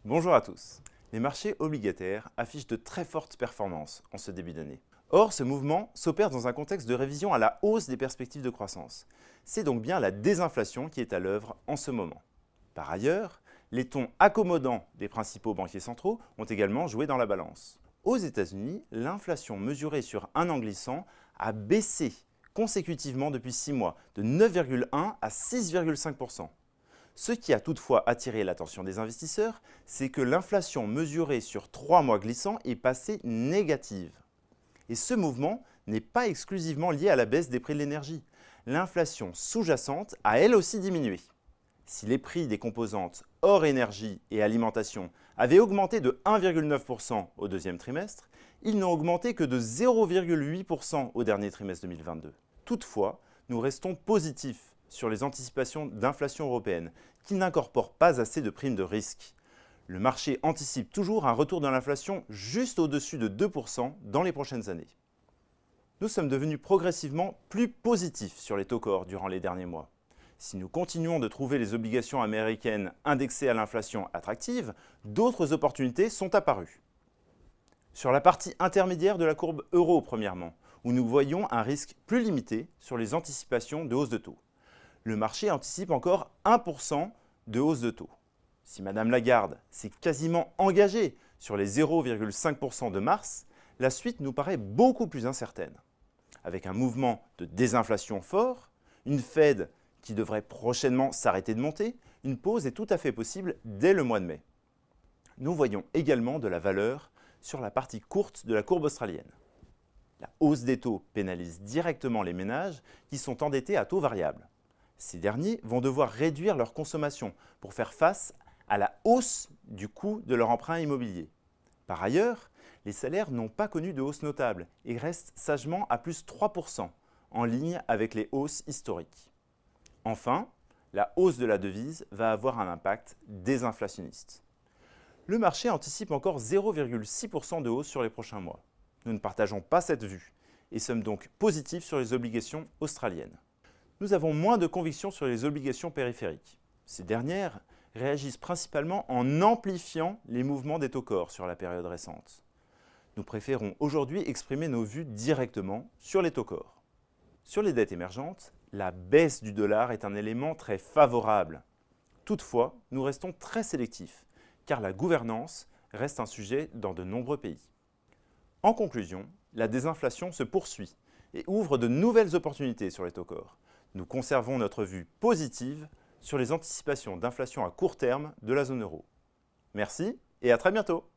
Bonjour à tous. Les marchés obligataires affichent de très fortes performances en ce début d'année. Or, ce mouvement s'opère dans un contexte de révision à la hausse des perspectives de croissance. C'est donc bien la désinflation qui est à l'œuvre en ce moment. Par ailleurs, les tons accommodants des principaux banquiers centraux ont également joué dans la balance. Aux États-Unis, l'inflation mesurée sur un an glissant a baissé consécutivement depuis 6 mois, de 9,1 à 6,5%. Ce qui a toutefois attiré l'attention des investisseurs, c'est que l'inflation mesurée sur 3 mois glissants est passée négative. Et ce mouvement n'est pas exclusivement lié à la baisse des prix de l'énergie. L'inflation sous-jacente a elle aussi diminué. Si les prix des composantes hors énergie et alimentation avaient augmenté de 1,9% au deuxième trimestre, ils n'ont augmenté que de 0,8% au dernier trimestre 2022. Toutefois, nous restons positifs sur les anticipations d'inflation européenne, qui n'incorporent pas assez de primes de risque. Le marché anticipe toujours un retour de l'inflation juste au-dessus de 2% dans les prochaines années. Nous sommes devenus progressivement plus positifs sur les taux corps durant les derniers mois. Si nous continuons de trouver les obligations américaines indexées à l'inflation attractives, d'autres opportunités sont apparues. Sur la partie intermédiaire de la courbe euro, premièrement, où nous voyons un risque plus limité sur les anticipations de hausse de taux. Le marché anticipe encore 1% de hausse de taux. Si Madame Lagarde s'est quasiment engagée sur les 0,5% de mars, la suite nous paraît beaucoup plus incertaine. Avec un mouvement de désinflation fort, une Fed qui devrait prochainement s'arrêter de monter, une pause est tout à fait possible dès le mois de mai. Nous voyons également de la valeur sur la partie courte de la courbe australienne. La hausse des taux pénalise directement les ménages qui sont endettés à taux variable. Ces derniers vont devoir réduire leur consommation pour faire face à la hausse du coût de leur emprunt immobilier. Par ailleurs, les salaires n'ont pas connu de hausse notable et restent sagement à plus 3%, en ligne avec les hausses historiques. Enfin, la hausse de la devise va avoir un impact désinflationniste. Le marché anticipe encore 0,6% de hausse sur les prochains mois. Nous ne partageons pas cette vue et sommes donc positifs sur les obligations australiennes. Nous avons moins de conviction sur les obligations périphériques. Ces dernières réagissent principalement en amplifiant les mouvements des taux corps sur la période récente. Nous préférons aujourd'hui exprimer nos vues directement sur les taux corps. Sur les dettes émergentes, la baisse du dollar est un élément très favorable. Toutefois, nous restons très sélectifs, car la gouvernance reste un sujet dans de nombreux pays. En conclusion, la désinflation se poursuit et ouvre de nouvelles opportunités sur les taux corps. Nous conservons notre vue positive sur les anticipations d'inflation à court terme de la zone euro. Merci et à très bientôt.